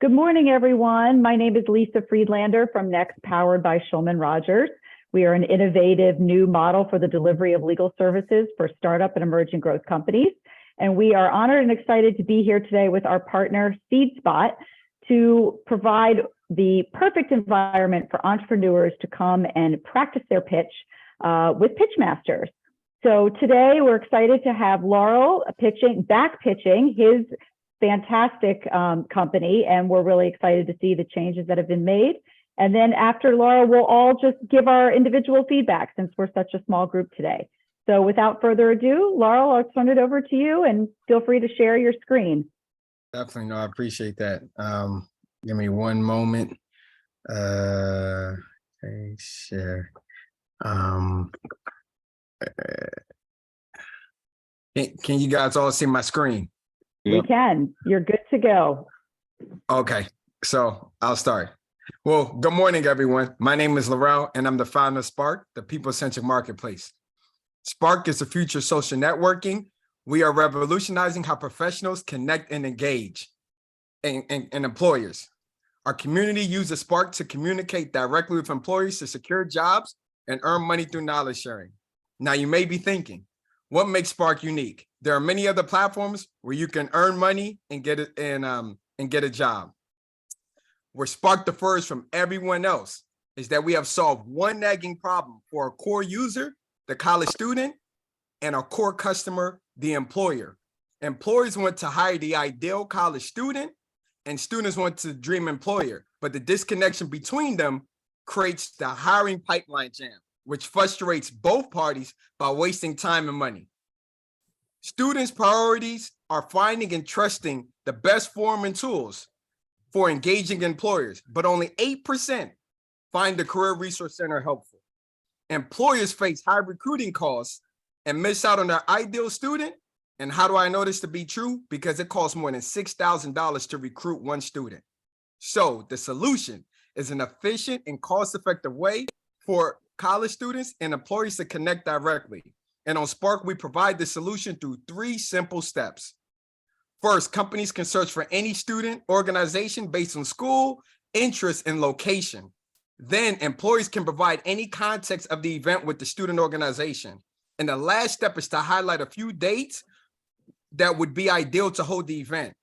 Good morning, everyone. My name is Lisa Friedlander from Next, powered by Shulman Rogers. We are an innovative new model for the delivery of legal services for startup and emerging growth companies. And we are honored and excited to be here today with our partner, SeedSpot, to provide the perfect environment for entrepreneurs to come and practice their pitch with Pitchmasters. So today we're excited to have Laurel back pitching his fantastic company, and we're really excited to see the changes that have been made. And then after Laurel, we'll all just give our individual feedback since we're such a small group today. So without further ado, Laurel, I'll turn it over to you and feel free to share your screen. Definitely, no, I appreciate that. Give me one moment. Okay, share. Can you guys all see my screen? We can. You're good to go. Okay, so I'll start. Well, good morning, everyone. My name is Laurel, and I'm the founder of Spark, the people-centric marketplace. Spark is the future of social networking. We are revolutionizing how professionals connect and engage and employers. Our community uses Spark to communicate directly with employees to secure jobs and earn money through knowledge sharing. Now, you may be thinking, what makes Spark unique? There are many other platforms where you can earn money and get it and get a job. Where Spark differs from everyone else is that we have solved one nagging problem for our core user, the college student, and our core customer, the employer. Employers want to hire the ideal college student, and students want to dream employer, but the disconnection between them creates the hiring pipeline jam, which frustrates both parties by wasting time and money. Students' priorities are finding and trusting the best form and tools for engaging employers, but only 8% find the Career Resource Center helpful. Employers face high recruiting costs and miss out on their ideal student. And how do I know this to be true? Because it costs more than $6,000 to recruit one student. So the solution is an efficient and cost-effective way for college students and employers to connect directly. And on Spark, we provide the solution through 3 simple steps. First, companies can search for any student organization based on school, interest, and location. Then employees can provide any context of the event with the student organization. And the last step is to highlight a few dates that would be ideal to hold the event.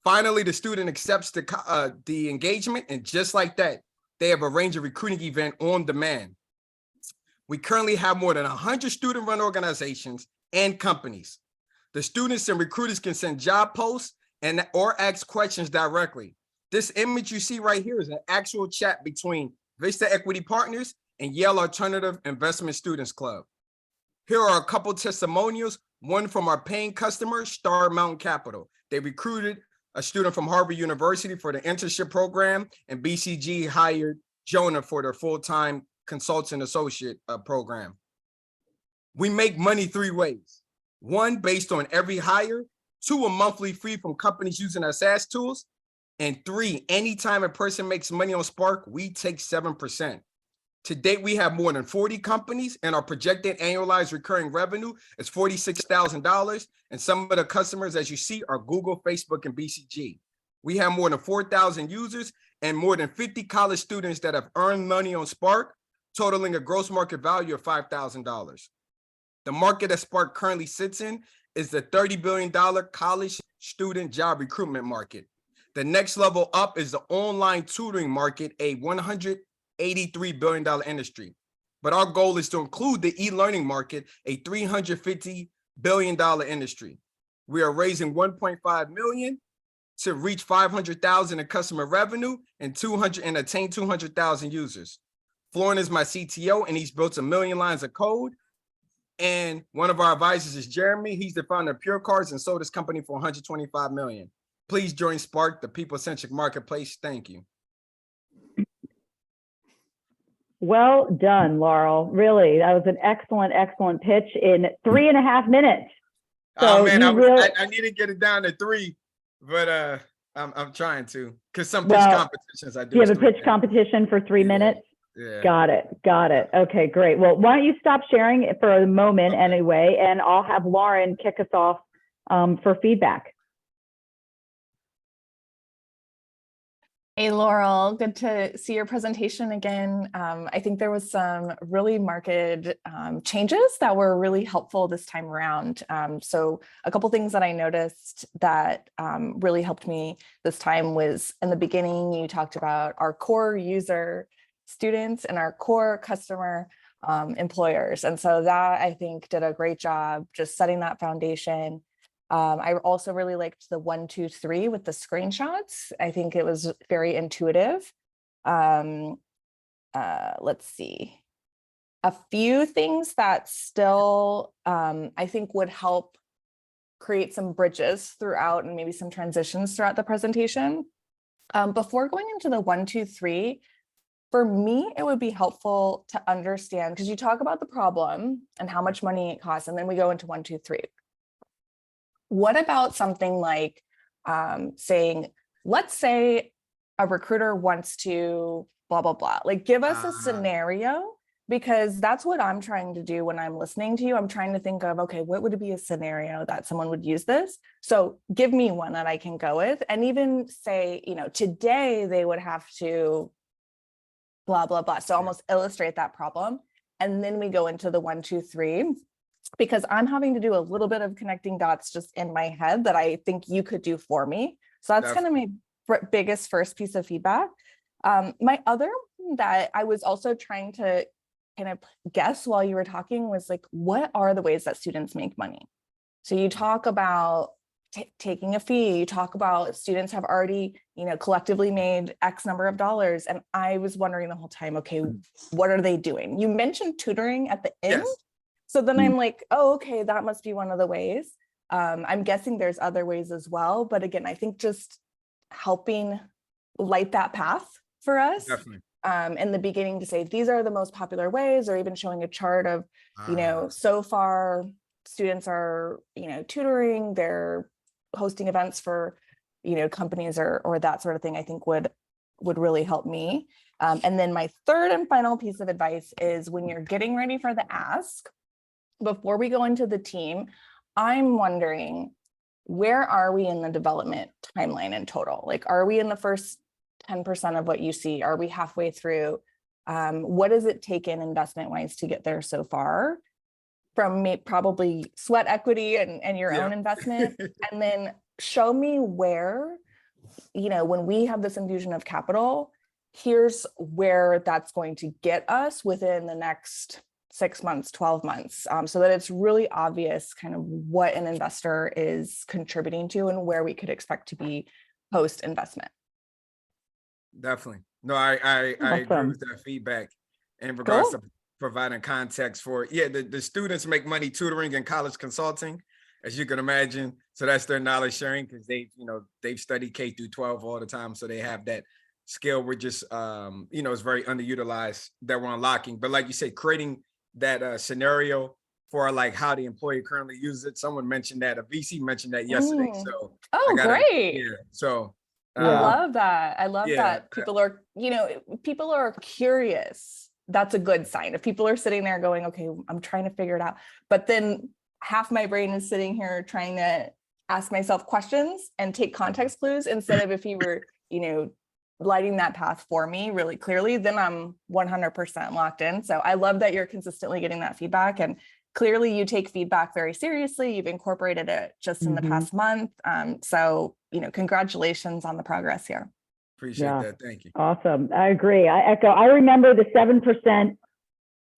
Finally, the student accepts the engagement, and just like that, they have arranged a recruiting event on demand. We currently have more than 100 student-run organizations and companies. The students and recruiters can send job posts or ask questions directly. This image you see right here is an actual chat between Vista Equity Partners and Yale Alternative Investment Students Club. Here are a couple testimonials, one from our paying customer, Star Mountain Capital. They recruited a student from Harvard University for the internship program, and BCG hired Jonah for their full-time consultant associate program. We make money 3 ways. 1, based on every hire. 2, a monthly fee from companies using our SaaS tools. And 3, anytime a person makes money on Spark, we take 7%. To date, we have more than 40 companies, and our projected annualized recurring revenue is $46,000. And some of the customers, as you see, are Google, Facebook, and BCG. We have more than 4,000 users and more than 50 college students that have earned money on Spark, totaling a gross market value of $5,000. The market that Spark currently sits in is the $30 billion college student job recruitment market. The next level up is the online tutoring market, a $183 billion industry. But our goal is to include the e-learning market, a $350 billion industry. We are raising $1.5 million to reach 500,000 in customer revenue and attain 200,000 users. Florin is my CTO, and he's built 1 million lines of code. And one of our advisors is Jeremy. He's the founder of Pure Cards and sold his company for $125 million. Please join Spark, the people-centric marketplace. Thank you. Well done, Laurel. Really, that was an excellent pitch in 3.5 minutes. So oh man, I need to get it down to 3, but I'm trying to, because some pitch competitions I do. You have a pitch competition for 3 minutes? Yeah. Got it. Okay, great. Well, why don't you stop sharing it for a moment anyway, and I'll have Lauren kick us off for feedback. Hey, Laurel, good to see your presentation again. I think there was some really marked changes that were really helpful this time around. So a couple things that I noticed that really helped me this time was in the beginning, you talked about our core user students and our core customer employers. And so that I think did a great job just setting that foundation. I also really liked the 1, 2, 3 with the screenshots. I think it was very intuitive. Let's see. A few things that still I think would help create some bridges throughout and maybe some transitions throughout the presentation. Before going into the 1, 2, 3, for me, it would be helpful to understand, because you talk about the problem and how much money it costs, and then we go into 1, 2, 3. What about something like saying, let's say a recruiter wants to blah, blah, blah, like give us a scenario, because that's what I'm trying to do when I'm listening to you. I'm trying to think of, okay, what would be a scenario that someone would use this? So give me one that I can go with, and even say, today they would have to blah, blah, blah. So almost illustrate that problem. And then we go into the 1, 2, 3. Because I'm having to do a little bit of connecting dots just in my head that I think you could do for me. So that's kind of my biggest first piece of feedback. My other that I was also trying to kind of guess while you were talking was like, what are the ways that students make money? So you talk about taking a fee, you talk about students have already, collectively made X number of dollars. And I was wondering the whole time, okay, what are they doing? You mentioned tutoring at the end. Yes. So then I'm like, oh, okay, that must be one of the ways. I'm guessing there's other ways as well. But again, I think just helping light that path for us in the beginning to say, these are the most popular ways, or even showing a chart of, so far students are, tutoring, they're hosting events for, companies or that sort of thing, I think would really help me. And then my third and final piece of advice is when you're getting ready for the ask, before we go into the team, I'm wondering, where are we in the development timeline in total? Like, are we in the first 10% of what you see? Are we halfway through? What does it take in investment wise to get there so far? From probably sweat equity and your own investment. And then show me where, when we have this infusion of capital, here's where that's going to get us within the next 6 months, 12 months, so that it's really obvious kind of what an investor is contributing to and where we could expect to be post investment. Definitely. No, I agree with that feedback in regards to providing context for, the students make money tutoring and college consulting, as you can imagine. So that's their knowledge sharing, because they've studied K through 12 all the time. So they have that skill. We're just, it's very underutilized that we're unlocking. But like you say, creating that scenario for like how the employee currently uses it. Someone mentioned that, a VC mentioned that yesterday. So great. Yeah. So I love that. I love that people are curious. That's a good sign. If people are sitting there going, okay, I'm trying to figure it out, but then half my brain is sitting here trying to ask myself questions and take context clues, instead of if you were, lighting that path for me really clearly, then I'm 100% locked in. So I love that you're consistently getting that feedback, and clearly you take feedback very seriously. You've incorporated it just in the past month. So, congratulations on the progress here. Appreciate that. Thank you. Awesome. I agree. I echo. I remember the 7%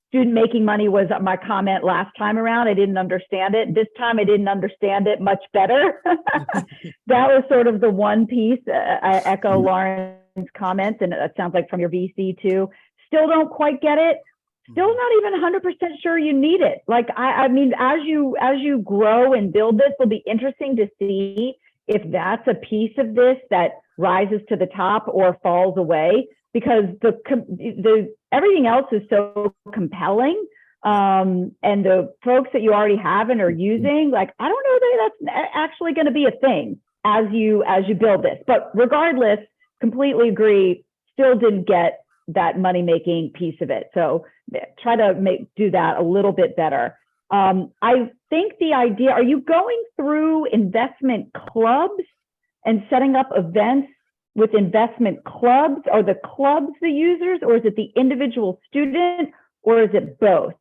student making money was my comment last time around. I didn't understand it. This time I didn't understand it much better. That was sort of the one piece. I echo Lauren's comments, and it sounds like from your VC too. Still don't quite get it. Still not even 100% sure you need it. Like, I mean, as you grow and build this, it'll be interesting to see if that's a piece of this that rises to the top or falls away, because the everything else is so compelling. And the folks that you already have and are using, like, I don't know that that's actually going to be a thing as you build this. But regardless, completely agree, still didn't get that money-making piece of it. So try to do that a little bit better. I think the idea, are you going through investment clubs and setting up events with investment clubs? Are the clubs the users, or is it the individual student, or is it both?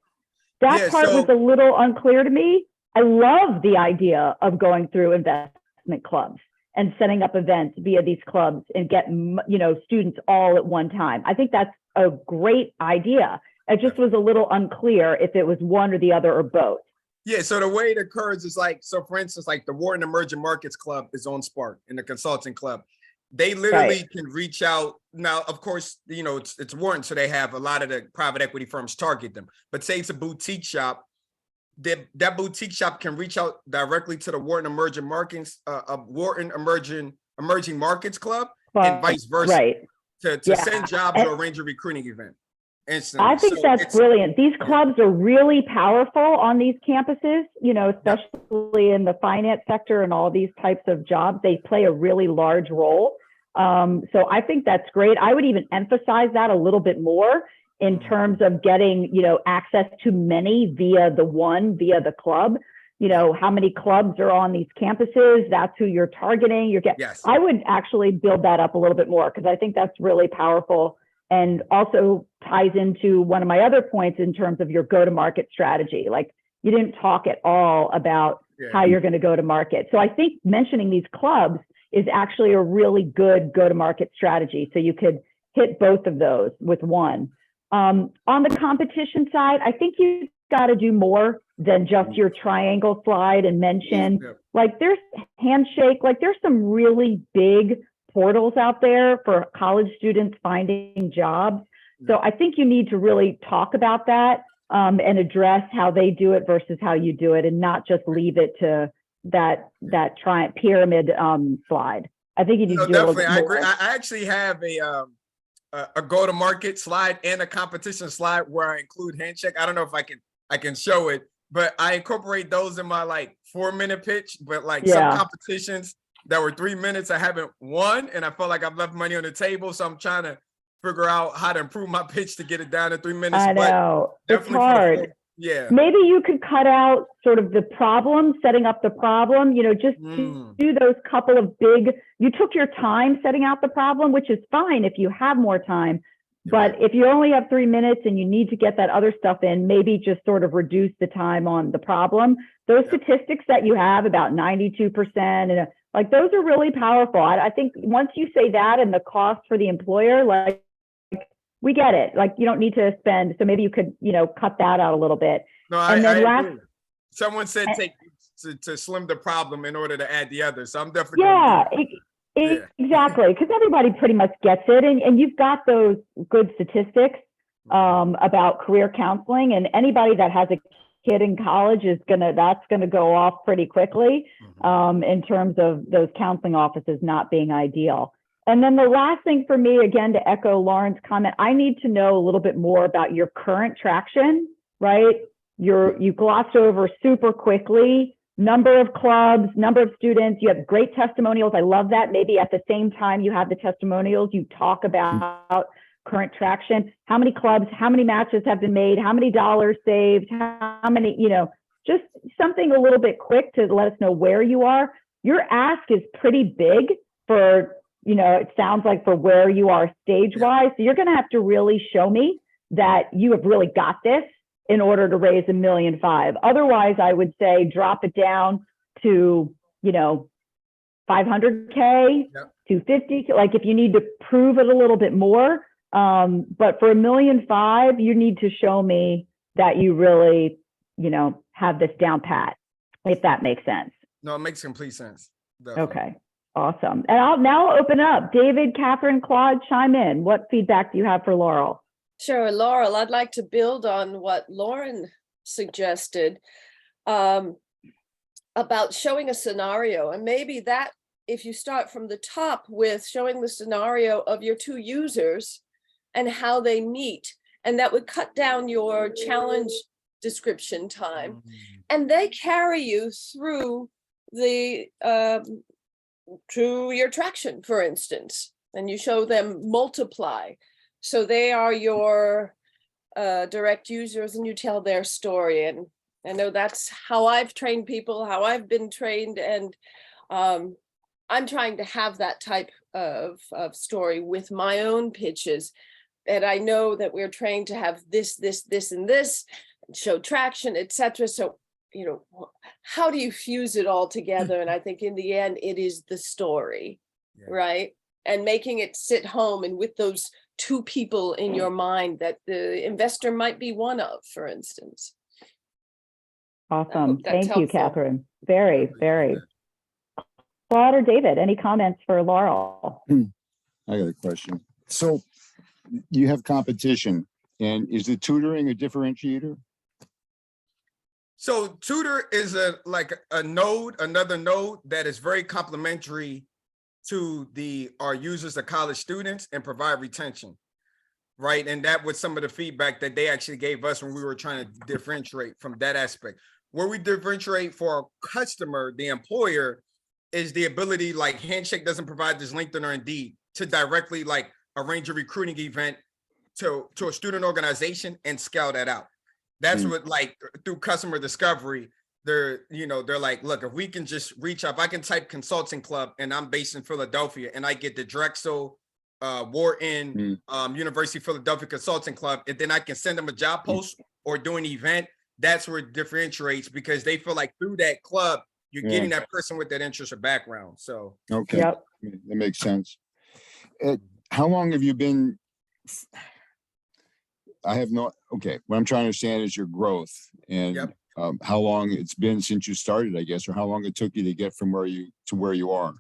That part was a little unclear to me. I love the idea of going through investment clubs and setting up events via these clubs and get, students all at one time. I think that's a great idea. It just was a little unclear if it was one or the other or both. Yeah, so the way it occurs is like, so for instance, like the Wharton Emerging Markets Club is on Spark in the consulting club. They literally can reach out. Now, of course, it's Wharton, so they have a lot of the private equity firms target them. But say it's a boutique shop, that boutique shop can reach out directly to the Wharton Emerging Markets, Emerging Markets Club, and vice versa, to send jobs or arrange a recruiting event. Instantly. I think that's brilliant. These clubs are really powerful on these campuses, especially in the finance sector and all these types of jobs. They play a really large role. So I think that's great. I would even emphasize that a little bit more in terms of getting, access to many via the club. How many clubs are on these campuses? That's who you're targeting. I would actually build that up a little bit more, because I think that's really powerful. And also ties into one of my other points in terms of your go-to-market strategy. Like, you didn't talk at all about how you're going to go to market. So I think mentioning these clubs is actually a really good go-to-market strategy. So you could hit both of those with one. On the competition side, I think you got to do more than just your triangle slide and mention, like, there's Handshake, like there's some really big portals out there for college students finding jobs. So I think you need to really talk about that and address how they do it versus how you do it, and not just leave it to that pyramid slide. I think you need to do definitely. I more. agree. I actually have a go-to-market slide and a competition slide where I include Handshake. I don't know if I can show it, but I incorporate those in my 4-minute pitch. But some competitions that were 3 minutes, I haven't won, and I felt like I've left money on the table. So I'm trying to figure out how to improve my pitch to get it down to 3 minutes. I know, it's hard. Yeah. Maybe you could cut out sort of the problem, setting up the problem, just do those couple of you took your time setting out the problem, which is fine if you have more time. But if you only have 3 minutes and you need to get that other stuff in, maybe just sort of reduce the time on the problem. Those statistics that you have about 92%, and those are really powerful. I think once you say that and the cost for the employer, we get it. You don't need to spend. So maybe you could, cut that out a little bit. No, I agree. Someone said to slim the problem in order to add the other. So I'm definitely exactly, because everybody pretty much gets it, and you've got those good statistics about career counseling, and anybody that has a kid in college that's gonna go off pretty quickly in terms of those counseling offices not being ideal. And then the last thing for me, again, to echo Lauren's comment, I need to know a little bit more about your current traction, right? You glossed over super quickly, number of clubs, number of students, you have great testimonials. I love that. Maybe at the same time you have the testimonials, you talk about current traction, how many clubs, how many matches have been made, how many dollars saved, how many, just something a little bit quick to let us know where you are. Your ask is pretty big for, it sounds like for where you are stage-wise. So you're going to have to really show me that you have really got this in order to raise $1.5 million. Otherwise, I would say drop it down to, $500K, $250K. If you need to prove it a little bit more. But for $1.5 million, you need to show me that you really, have this down pat, if that makes sense. No, it makes complete sense. Definitely. Okay. Awesome. And I'll now open up. David, Catherine, Claude, chime in. What feedback do you have for Laurel? Sure, Laurel, I'd like to build on what Lauren suggested about showing a scenario. And maybe that, if you start from the top with showing the scenario of your two users and how they meet, and that would cut down your challenge description time. And they carry you through the to your traction, for instance, and you show them multiply. So they are your direct users, and you tell their story. And I know that's how I've trained people, how I've been trained, and I'm trying to have that type of story with my own pitches. And I know that we're trained to have this, and this, and show traction, etc. So, how do you fuse it all together? And I think in the end, it is the story, right? And making it sit home and with those two people in your mind that the investor might be one of, for instance. Awesome. That's Thank you, helpful. Catherine. Very, very. Claude or David, any comments for Laurel? I got a question. So you have competition, and is the tutoring a differentiator? So Tutor is another node that is very complementary to our users, the college students, and provide retention, right? And that was some of the feedback that they actually gave us when we were trying to differentiate from that aspect. Where we differentiate for our customer, the employer, is the ability, like Handshake doesn't provide this LinkedIn or Indeed, to directly like arrange a recruiting event to a student organization and scale that out. That's what, like, through customer discovery, they're like, look, if we can just reach out, if I can type consulting club and I'm based in Philadelphia and I get the Drexel, Wharton, University of Philadelphia Consulting Club, and then I can send them a job post or do an event, that's where it differentiates, because they feel like through that club, you're getting that person with that interest or background. So, okay, that makes sense. How long have you been? What I'm trying to understand is your growth and how long it's been since you started, I guess, or how long it took you to get from where you are.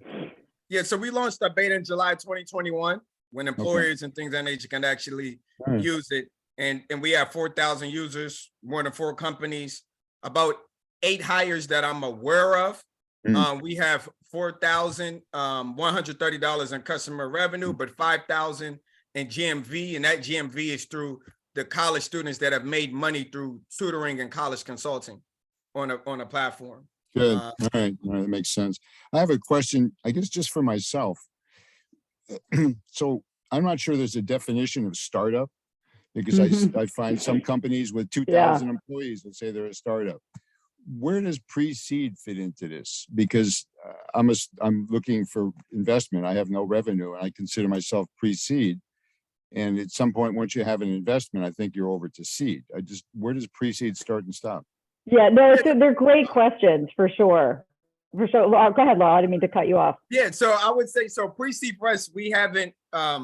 Yeah, so we launched our beta in July 2021 when employers and things of that nature can actually use it. And we have 4,000 users, more than 4 companies, about 8 hires that I'm aware of. We have $4,130 in customer revenue, but $5,000 in GMV, and that GMV is through the college students that have made money through tutoring and college consulting on a platform. Good. All right, that makes sense. I have a question, I guess, just for myself. So I'm not sure there's a definition of startup, because I find some companies with 2,000 employees that say they're a startup. Where does pre-seed fit into this? Because I'm looking for investment. I have no revenue, and I consider myself pre-seed. And at some point, once you have an investment, I think you're over to seed. Where does pre-seed start and stop? Yeah, no, they're great questions for sure. For sure. Go ahead, Laura. I didn't mean to cut you off. Yeah, so I would say, so pre-seed for us, we haven't got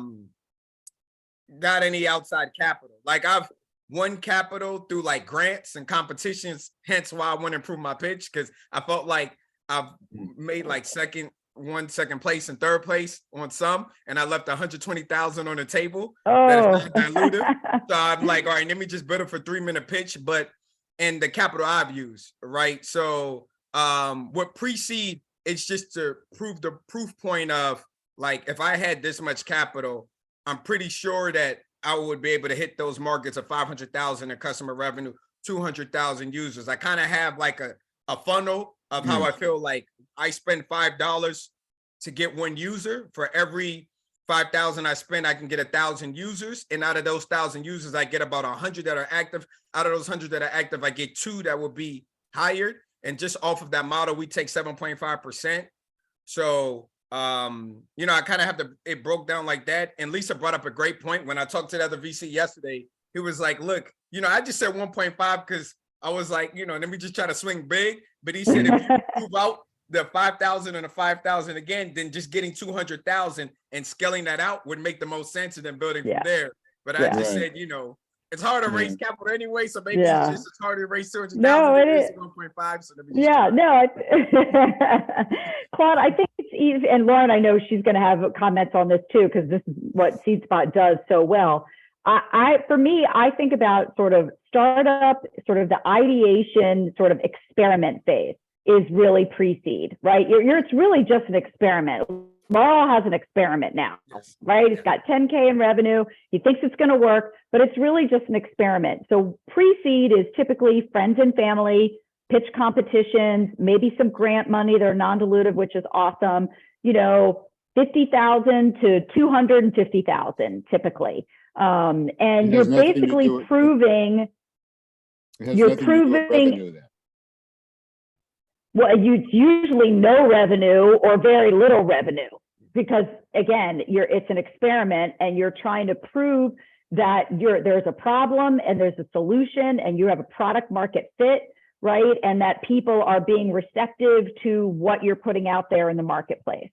any outside capital. Like, I've won capital through like grants and competitions, hence why I want to improve my pitch, because I felt like I've made like second place and third place on some, and I left 120,000 on the table. That is not dilutive. So I'm like, all right, let me just build it for 3-minute pitch, and the capital I've used, right? So with pre-seed, it's just to prove the proof point of, like, if I had this much capital, I'm pretty sure that I would be able to hit those markets of 500,000 in customer revenue, 200,000 users. I kind of have like a funnel of how I feel like I spend $5 to get 1 user. For every 5,000 I spend, I can get 1,000 users. And out of those 1,000 users, I get about 100 that are active. Out of those 100 that are active, I get 2 that will be hired. And just off of that model, we take 7.5%. So, I kind of have it broke down like that. And Lisa brought up a great point. When I talked to the other VC yesterday, he was like, look, I just said 1.5 because I was like, let me just try to swing big. But he said, if you prove out the 5,000 and the 5,000 again, then just getting 200,000 and scaling that out would make the most sense, and then building from there. But I just said, it's hard to raise capital anyway, so maybe it's harder to raise 200,000 than raising 1.5. So Claude, I think it's easy, and Lauren, I know she's going to have comments on this too, because this is what SeedSpot does so well. For me, I think about sort of startup, sort of the ideation, sort of experiment phase is really pre-seed, right? It's really just an experiment. Laurel has an experiment now, right? It's got 10K in revenue. He thinks it's going to work, but it's really just an experiment. So pre-seed is typically friends and family, pitch competitions, maybe some grant money. They're non-dilutive, which is awesome. 50,000 to 250,000 typically. And you're basically proving, well, it's usually no revenue or very little revenue, because again, it's an experiment, and you're trying to prove that there's a problem and there's a solution and you have a product market fit, right? And that people are being receptive to what you're putting out there in the marketplace.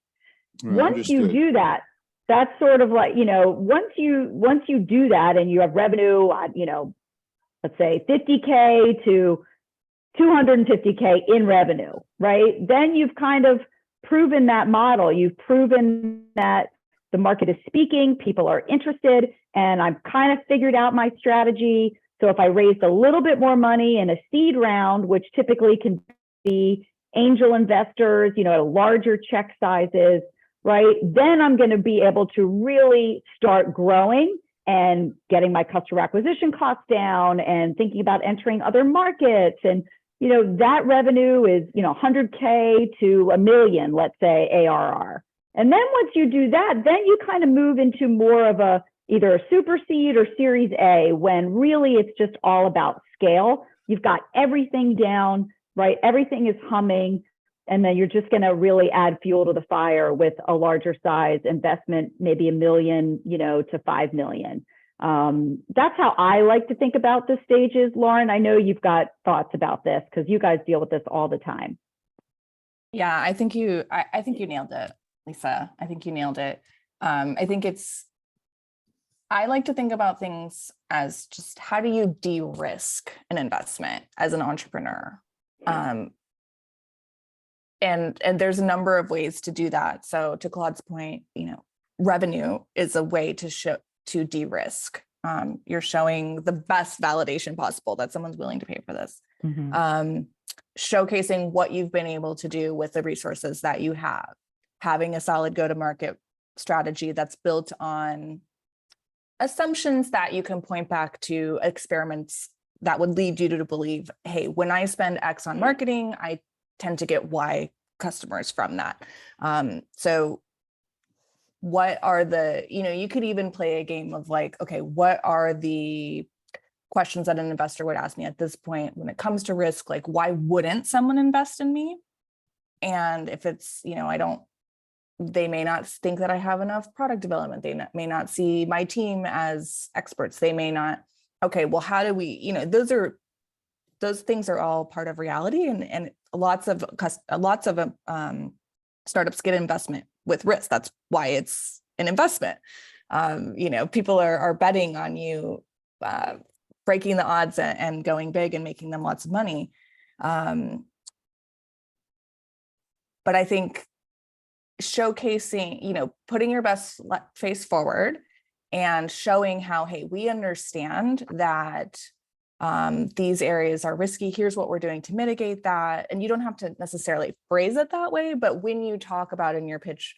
Once you do that, that's sort of like, once you do that and you have revenue, let's say 50K to 250K in revenue, right? Then you've kind of proven that model. You've proven that the market is speaking, people are interested, and I've kind of figured out my strategy. So if I raised a little bit more money in a seed round, which typically can be angel investors, at larger check sizes, right? Then I'm going to be able to really start growing and getting my customer acquisition costs down and thinking about entering other markets. And, that revenue is, 100K to $1 million, let's say, ARR. And then once you do that, then you kind of move into more of either a super seed or series A, when really it's just all about scale. You've got everything down, right? Everything is humming. And then you're just going to really add fuel to the fire with a larger size investment, maybe $1 million, to $5 million. That's how I like to think about the stages. Lauren, I know you've got thoughts about this because you guys deal with this all the time. Yeah, I think you nailed it, Lisa. I think you nailed it. I like to think about things as just how do you de-risk an investment as an entrepreneur? And there's a number of ways to do that. So to Claude's point, revenue is a way to de-risk. You're showing the best validation possible that someone's willing to pay for this. Mm-hmm. Showcasing what you've been able to do with the resources that you have, having a solid go-to-market strategy that's built on assumptions that you can point back to experiments that would lead you to believe, hey, when I spend X on marketing, I tend to get Y customers from that. So what are you could even play a game of like, okay, what are the questions that an investor would ask me at this point when it comes to risk? Like, why wouldn't someone invest in me? And if it's, they may not think that I have enough product development. They may not see my team as experts. They may not, okay, well, how do we, those things are all part of reality. And lots of startups get investment with risk. That's why it's an investment. People are betting on you breaking the odds and going big and making them lots of money. But I think showcasing, putting your best face forward and showing how, hey, we understand that these areas are risky. Here's what we're doing to mitigate that. And you don't have to necessarily phrase it that way, but when you talk about in your pitch,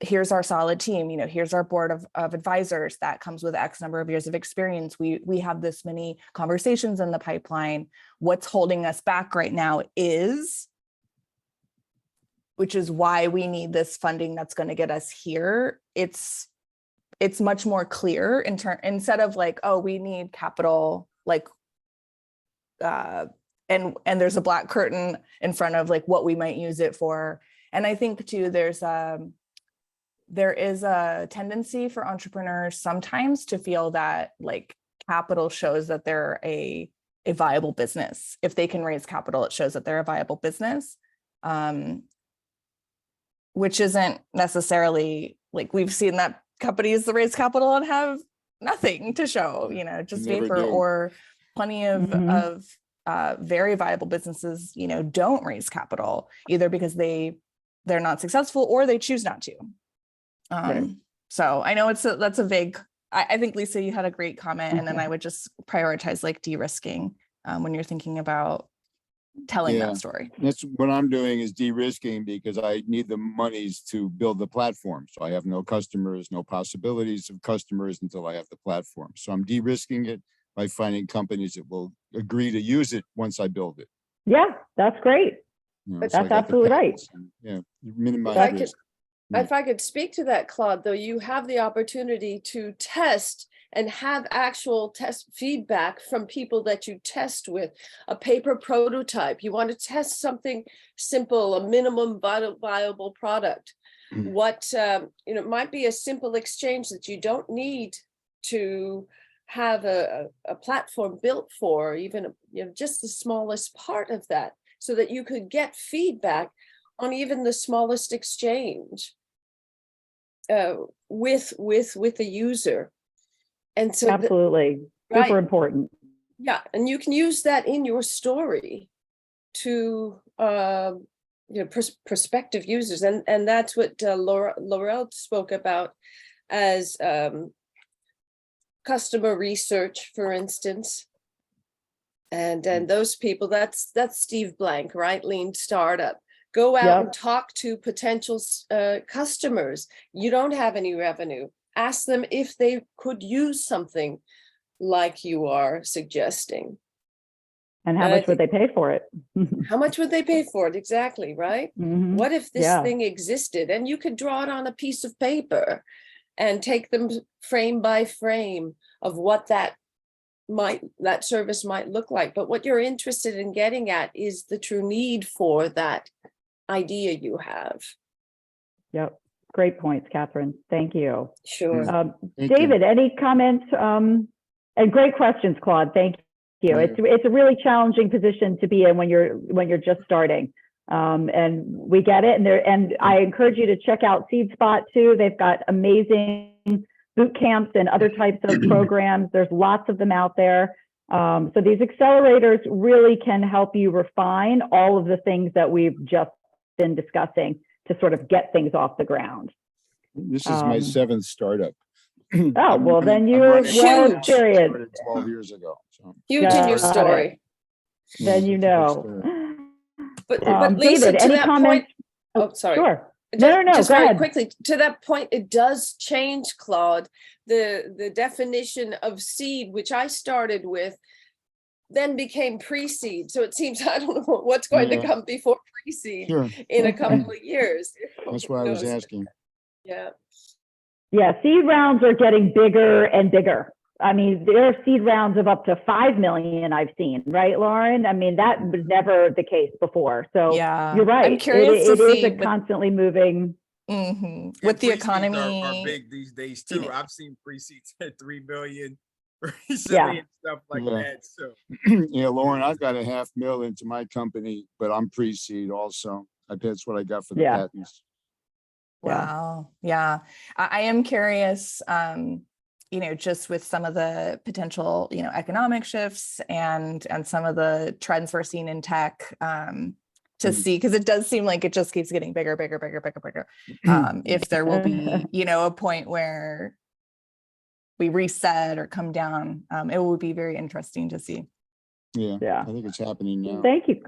here's our solid team, here's our board of advisors that comes with X number of years of experience. We have this many conversations in the pipeline. What's holding us back right now which is why we need this funding that's going to get us here. It's much more clear instead of like, oh, we need capital, like, and there's a black curtain in front of like what we might use it for. And I think too, there is a tendency for entrepreneurs sometimes to feel that like capital shows that they're a viable business. If they can raise capital, it shows that they're a viable business. Which isn't necessarily, like, we've seen that Companies raise capital and have nothing to show, just vapor, or plenty of very viable businesses, don't raise capital either because they're not successful or they choose not to. Right. So I know that's a vague, I think, Lisa, you had a great comment. And then I would just prioritize like de-risking when you're thinking about telling that story. That's what I'm doing, is de-risking, because I need the monies to build the platform. So I have no customers, no possibilities of customers until I have the platform. So I'm de-risking it by finding companies that will agree to use it once I build it. Yeah, that's great. That's absolutely right. Yeah, minimize risk. If I could speak to that, Claude, though, you have the opportunity to test and have actual test feedback from people that you test with. A paper prototype, you want to test something simple, a minimum viable product. what, might be a simple exchange that you don't need to have a platform built for, even, just the smallest part of that, so that you could get feedback on even the smallest exchange with the user. And so Absolutely. right. Super important. Yeah, and you can use that in your story to prospective users, and that's what Laurel spoke about as customer research, for instance. And those people, that's Steve Blank, right? Lean Startup. Go out and talk to potential customers. You don't have any revenue. Ask them if they could use something like you are suggesting. And how much would they pay for it? How much would they pay for it? Exactly, right? Mm-hmm. What if this thing existed and you could draw it on a piece of paper and take them frame by frame of what that service might look like? But what you're interested in getting at is the true need for that idea you have. Yep. Great points, Catherine. Thank you. Sure. Thank David, any comments? And great questions, Claude. Thank you. Yeah. It's a really challenging position to be in when you're just starting. And we get it. And I encourage you to check out Seed Spot too. They've got amazing boot camps and other types of programs. There's lots of them out there. So these accelerators really can help you refine all of the things that we've just been discussing to sort of get things off the ground. This is my 7th startup. Oh, well, then you're well experienced. 12 years ago. So. Huge in your story. Then you know. But Lisa, David, to any that comments? point, sorry. Sure. No, Just go very ahead. quickly, to that point, it does change, Claude. The definition of seed, which I started with, then became pre-seed. So it seems, I don't know what's going to come before pre-seed in a couple of years. That's why I was asking. Yeah. Yeah, seed rounds are getting bigger and bigger. I mean, there are seed rounds of up to 5 million I've seen, right, Lauren? I mean, that was never the case before. So you're right. I'm curious to see it is a constantly moving. Mm-hmm. With the economy are big these days too. I've seen pre-seeds at 3 million recently and stuff like that. So yeah, Lauren, I've got $500,000 into my company, but I'm pre-seed also. That's what I got for the patents. Wow. Yeah. I am curious, just with some of the potential, economic shifts and some of the trends we're seeing in tech, to see, because it does seem like it just keeps getting bigger. If there will be, a point where we reset or come down, it will be very interesting to see. Yeah. I think it's happening now. Thank you.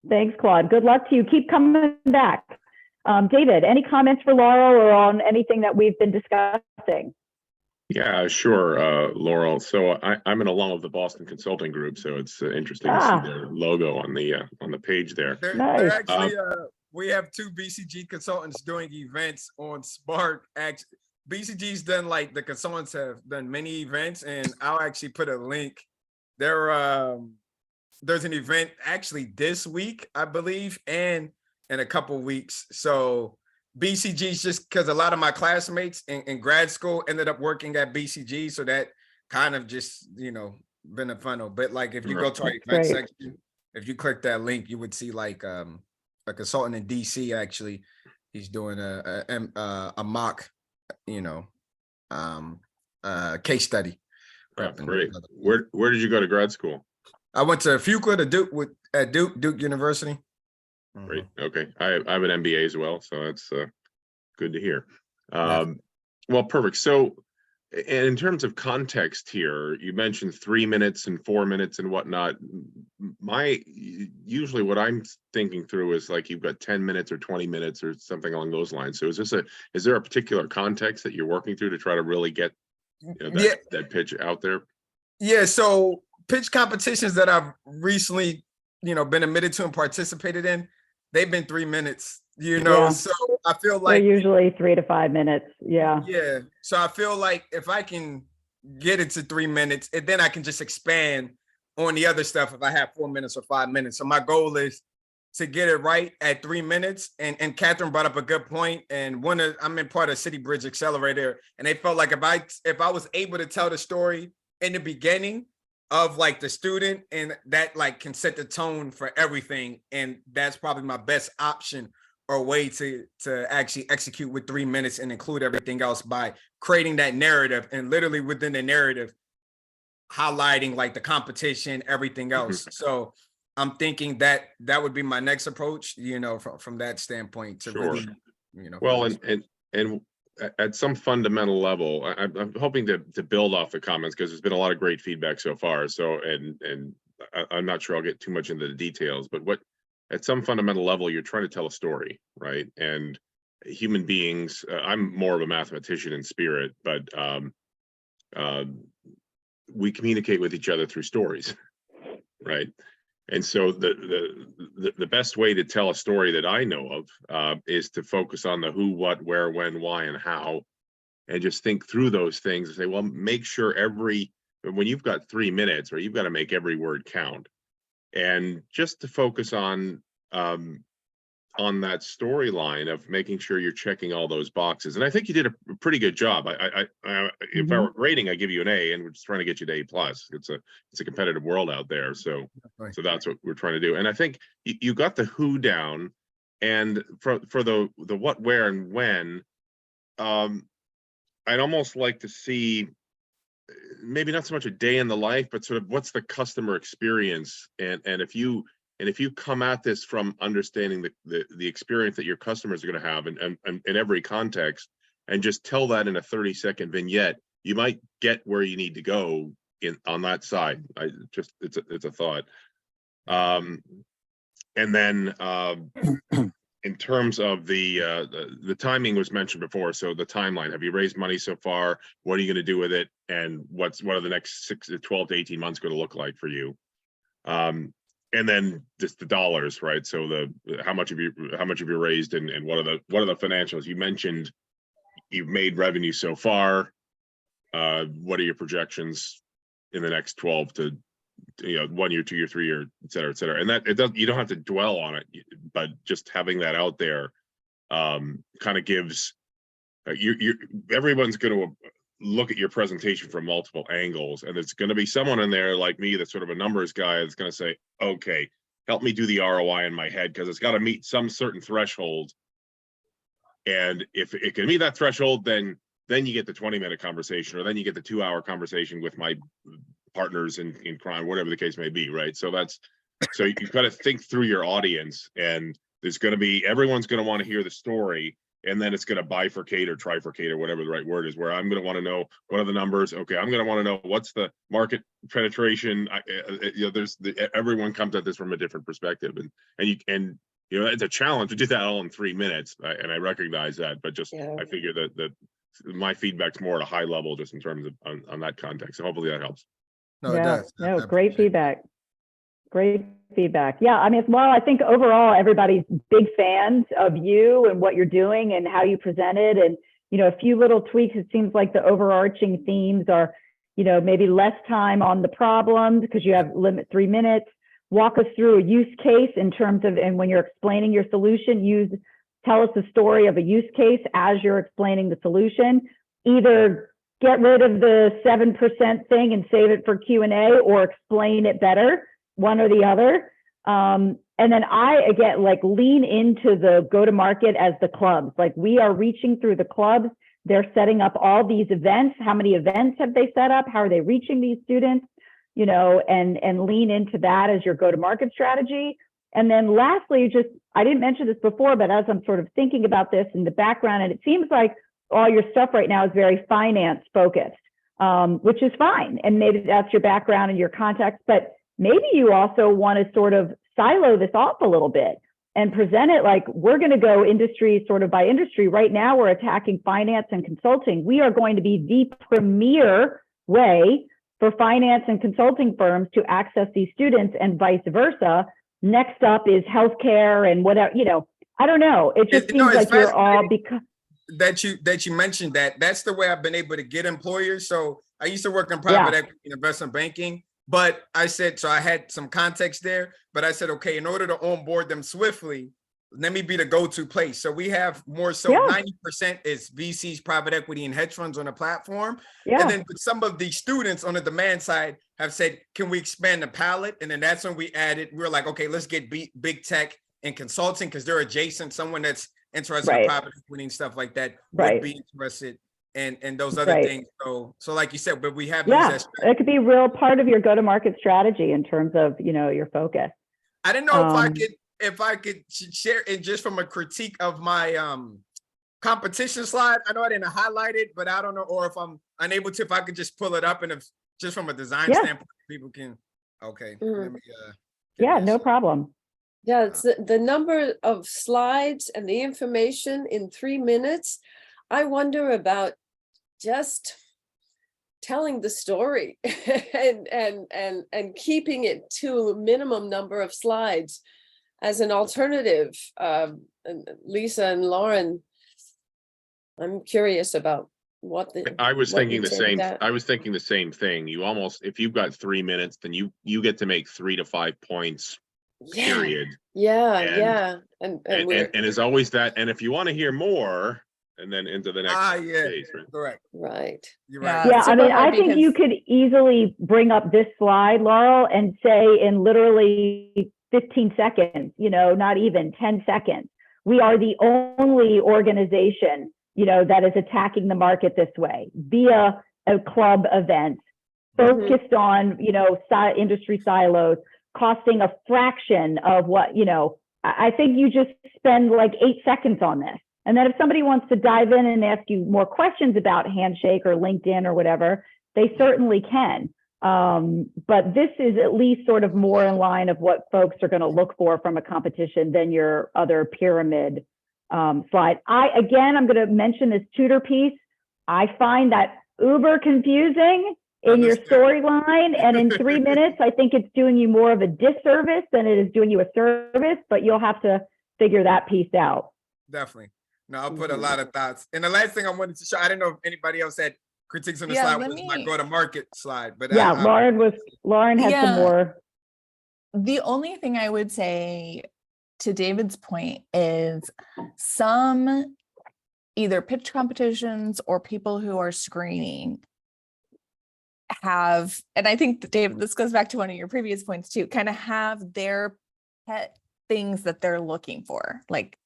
Thanks, Claude. Good luck to you. Keep coming back. David, any comments for Laurel or on anything that we've been discussing? Yeah, sure, Laurel. So I'm an alum of the Boston Consulting Group, so it's interesting to see their logo on the page there. They're actually, we have 2 BCG consultants doing events on Spark. Actually, BCG's done, like, the consultants have done many events, and I'll actually put a link. There's an event actually this week, I believe, and in a couple weeks. So BCG's, just because a lot of my classmates in grad school ended up working at BCG, so that kind of just been a funnel. But like, if you go to our event section, if you click that link, you would see like a consultant in DC. Actually, he's doing a mock case study. Oh, great. Where did you go to grad school? I went to Fuqua at Duke University. Great. Okay. I have an MBA as well, so that's good to hear. Well, perfect. So in terms of context here, you mentioned 3 minutes and 4 minutes and whatnot. Usually what I'm thinking through is like you've got 10 minutes or 20 minutes or something along those lines. So is there a particular context that you're working through to try to really get that pitch out there? Yeah. So pitch competitions that I've recently, been admitted to and participated in, they've been 3 minutes, so I feel like they're usually 3 to 5 minutes. Yeah. So I feel like if I can get it to 3 minutes, and then I can just expand on the other stuff if I have 4 minutes or 5 minutes. So my goal is to get it right at 3 minutes. And Catherine brought up a good point. And I'm in part of City Bridge Accelerator, and they felt like if I was able to tell the story in the beginning of like the student, and that like can set the tone for everything. And that's probably my best option or way to actually execute with 3 minutes and include everything else by creating that narrative, and literally within the narrative, highlighting like the competition, everything else. So I'm thinking that would be my next approach, from that standpoint to Sure. really, Well, and at some fundamental level, I'm hoping to build off the comments, because there's been a lot of great feedback so far. So, and I'm not sure I'll get too much into the details, but at some fundamental level, you're trying to tell a story, right? And human beings, I'm more of a mathematician in spirit, but we communicate with each other through stories, right? And so the best way to tell a story that I know of is to focus on the who, what, where, when, why, and how, and just think through those things and say, well, make sure when you've got 3 minutes, right, you've got to make every word count, and just to focus on that storyline of making sure you're checking all those boxes. And I think you did a pretty good job. If I were grading, I give you an A, and we're just trying to get you to A+. It's a competitive world out there. So that's what we're trying to do. And I think you got the who down, and for the what, where, and when, I'd almost like to see maybe not so much a day in the life, but sort of what's the customer experience. And if you come at this from understanding the experience that your customers are going to have in every context, and just tell that in a 30-second vignette, you might get where you need to go on that side. It's a thought. And then in terms of the timing was mentioned before. So the timeline, have you raised money so far? What are you going to do with it? And what are the next 6 to 12 to 18 months going to look like for you? And then just the dollars, right? So how much have you raised, and what are the financials? You mentioned you've made revenue so far. What are your projections in the next 12 to 1 year, 2 year, 3 year, et cetera, and that you don't have to dwell on it, but just having that out there kind of gives everyone's going to look at your presentation from multiple angles, and there's going to be someone in there like me that's sort of a numbers guy that's going to say, okay, help me do the ROI in my head, because it's got to meet some certain threshold, and if it can meet that threshold, then you get the 20-minute conversation, or then you get the 2-hour conversation with my partners in crime, whatever the case may be, right? So you've got to think through your audience, and everyone's going to want to hear the story, and then it's going to bifurcate or trifurcate or whatever the right word is, where I'm going to want to know what are the numbers. Okay, I'm going to want to know what's the market penetration. Everyone comes at this from a different perspective, and it's a challenge to do that all in 3 minutes, and I recognize that, but I figure that my feedback's more at a high level, just in terms of on that context. So hopefully that helps. No, it does. No, great feedback. Great feedback. Yeah, I mean, well, I think overall everybody's big fans of you and what you're doing and how you presented, and a few little tweaks. It seems like the overarching themes are, maybe less time on the problems because you have limit 3 minutes. Walk us through a use case in terms of, and when you're explaining your solution, tell us the story of a use case as you're explaining the solution. Either get rid of the 7% thing and save it for Q&A, or explain it better, one or the other. And then again, lean into the go-to-market as the clubs. Like, we are reaching through the clubs. They're setting up all these events. How many events have they set up? How are they reaching these students? And lean into that as your go-to-market strategy. And then lastly, I didn't mention this before, but as I'm sort of thinking about this in the background, and it seems like all your stuff right now is very finance focused, which is fine. And maybe that's your background and your context, but maybe you also want to sort of silo this off a little bit and present it like, we're going to go industry sort of by industry. Right now, we're attacking finance and consulting. We are going to be the premier way for finance and consulting firms to access these students, and vice versa. Next up is healthcare and whatever, I don't know. It just seems like you're all because that you mentioned that's the way I've been able to get employers. So I used to work in private equity and investment banking, But I said, so I had some context there, but I said, okay, in order to onboard them swiftly, let me be the go-to place. So we have more so 90% is VCs, private equity, and hedge funds on the platform. Yeah. And then some of the students on the demand side have said, can we expand the palette? And then that's when we were like, okay, let's get big tech and consulting because they're adjacent. Someone that's interested in private equity and stuff like that would be interested and those other things. So like you said, but we have these it could be a real part of your go-to-market strategy in terms of, you know, your focus. I didn't know if I could share it just from a critique of my competition slide. I know I didn't highlight it, but I don't know, or if I'm unable to, if I could just pull it up and if just from a design standpoint, people can, okay. Let me, no problem. Yeah, it's the number of slides and the information in 3 minutes. I wonder about just telling the story and keeping it to a minimum number of slides as an alternative. Lisa and Lauren, I'm curious about what the. I was thinking the same. That. I was thinking the same thing. You almost, if you've got 3 minutes, then you get to make 3 to 5 points. Period. And it's always that. And if you want to hear more, and then into the next phase, right? Correct. Right. You're right. Yeah, I mean, I think you could easily bring up this slide, Laurel, and say in literally 15 seconds, you know, not even 10 seconds, we are the only organization, you know, that is attacking the market this way via a club event focused on, you know, industry silos, costing a fraction of what, you know, I think you just spend like 8 seconds on this. And then if somebody wants to dive in and ask you more questions about Handshake or LinkedIn or whatever, they certainly can. But this is at least sort of more in line of what folks are going to look for from a competition than your other pyramid slide. I'm going to mention this tutor piece. I find that uber confusing in your storyline, and in 3 minutes, I think it's doing you more of a disservice than it is doing you a service, but you'll have to figure that piece out. Definitely. No, I'll put a lot of thoughts. And the last thing I wanted to show, I didn't know if anybody else had critiques on the slide, was my go-to-market slide. But Lauren had some more. The only thing I would say to David's point is some either pitch competitions or people who are screening have, and I think David, this goes back to one of your previous points too, kind of have their pet things that they're looking for. Like,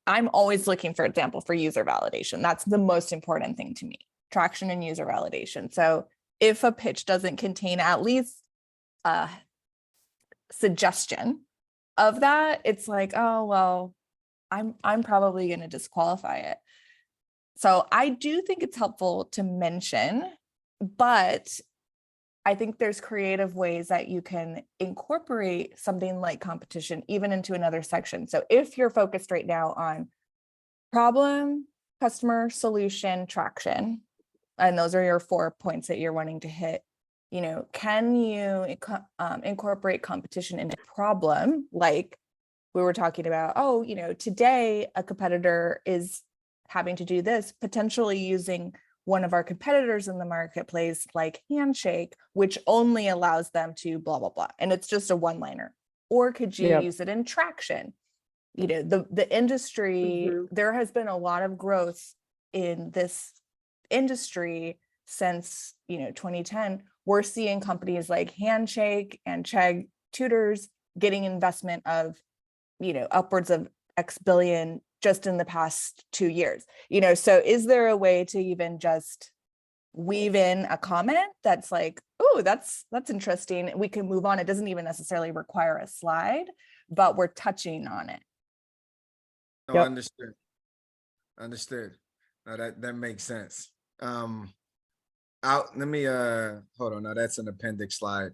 I'm always looking, for example, for user validation. That's the most important thing to me, traction and user validation. So if a pitch doesn't contain at least a suggestion of that, it's like, oh, well, I'm probably going to disqualify it. So I do think it's helpful to mention, but I think there's creative ways that you can incorporate something like competition even into another section. So if you're focused right now on problem, customer, solution, traction, and those are your 4 points that you're wanting to hit, you know, can you incorporate competition into problem? Like we were talking about, oh, you know, today a competitor is having to do this, potentially using one of our competitors in the marketplace, like Handshake, which only allows them to blah, blah, blah. And it's just a one-liner. Or could you use it in traction? You know, the industry, there has been a lot of growth in this industry since, you know, 2010. We're seeing companies like Handshake and Chegg Tutors getting investment of, you know, upwards of X billion just in the past 2 years, you know. So is there a way to even just weave in a comment that's like, oh, that's interesting, we can move on? It doesn't even necessarily require a slide, but we're touching on it. No, understood. No, that makes sense. Let me hold on. Now that's an appendix slide.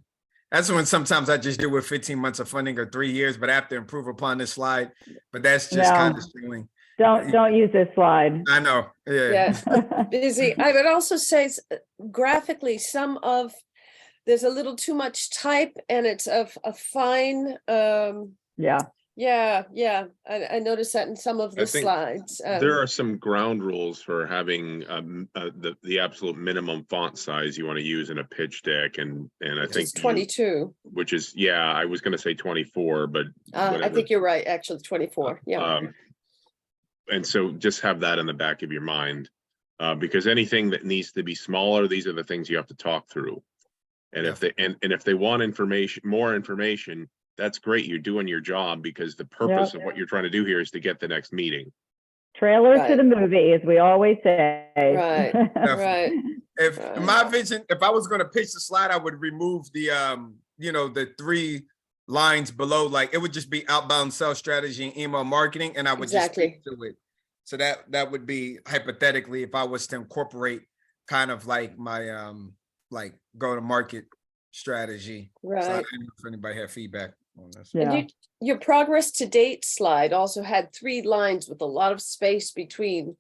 That's when sometimes I just do with 15 months of funding or 3 years, but I have to improve upon this slide. But that's just kind of showing. Don't use this slide. I know. Yeah. Busy. I would also say graphically, there's a little too much type, and it's a fine. Yeah, yeah, I noticed that in some of I the think slides. There are some ground rules for having the absolute minimum font size you want to use in a pitch deck, and I think It's 22. which is, yeah, I was going to say 24, but I whatever. think you're right, actually 24. Yeah. And so just have that in the back of your mind, because anything that needs to be smaller, these are the things you have to talk through. And if they and if they want more information, that's great. You're doing your job, because the purpose of what you're trying to do here is to get the next meeting. Trailer to Right. the movie, as we always say. Right, right. If Right. my vision, if I was going to pitch the slide, I would remove the the 3 lines below. Like, it would just be outbound sales strategy and email marketing, and I would just Exactly. speak to it. So that would be hypothetically if I was to incorporate kind of like my like go to market strategy. So I Right. don't know if anybody had feedback on this. Yeah. And your progress to date slide also had 3 lines with a lot of space between.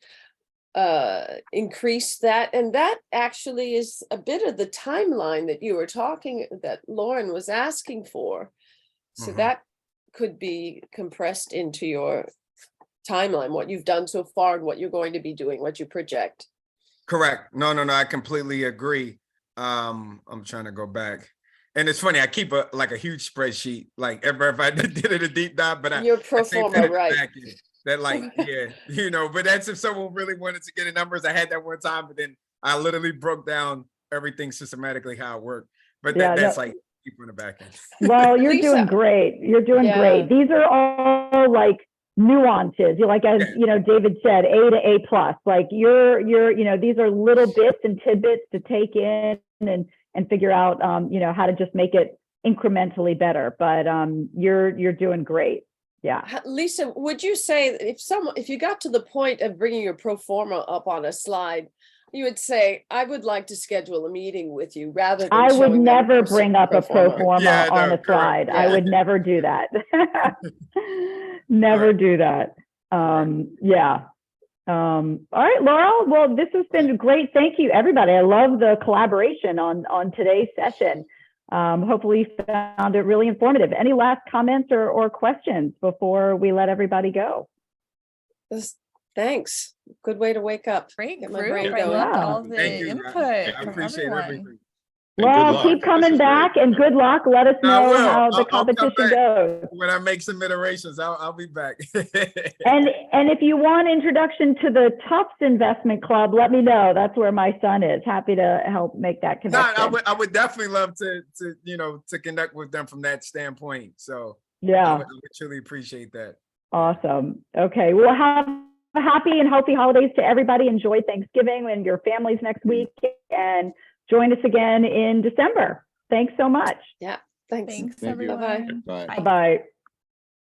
Increase that, and that actually is a bit of the timeline that you were talking, that Lauren was asking for. So Mhm. that could be compressed into your timeline, what you've done so far and what you're going to be doing, what you project. Correct. No, I completely agree. I'm trying to go back. And it's funny, I keep a huge spreadsheet, like if I did it a deep dive, but Your pro I think forma, that in the right? back end, that like, yeah, but that's if someone really wanted to get the numbers. I had that one time, but then I literally broke down everything systematically how it worked. But that's like keep in the back end. Well, you're Lisa. doing great. You're doing Yeah. great. These are all like nuances. You're like, as David said, A to A plus. Like you're these are little bits and tidbits to take in and figure out how to just make it incrementally better. But you're doing great. Yeah. Lisa, would you say that if you got to the point of bringing your pro forma up on a slide, you would say, I would like to schedule a meeting with you, rather than I would showing them never bring up a pro forma Yeah, no, on a slide. correct. I Yeah. would never do that. Never do that. Yeah. All right, Laurel. Well, this has been great. Thank you, everybody. I love the collaboration on today's session. Hopefully you found it really informative. Any last comments or questions before we let everybody go? Thanks. Good way to wake up. Great Get my group. brain I going. loved Yeah. all the Thank you. input I from appreciate everyone. everything. And good Well, luck. keep This coming is back great. and good luck. Let us I know will. how the I'll come competition back. goes. When I make some iterations, I'll be back. And if you want introduction to the Tufts Investment Club, let me know. That's where my son is. Happy to help make that No, connection. I would definitely love to connect with them from that standpoint. So Yeah. I would truly appreciate that. Awesome. Okay. Well, have a happy and healthy holidays to everybody. Enjoy Thanksgiving and your families next week, and join us again in December. Thanks so much. Yeah. Thanks. Thanks, Thank you. everyone. Bye. Bye. Bye-bye.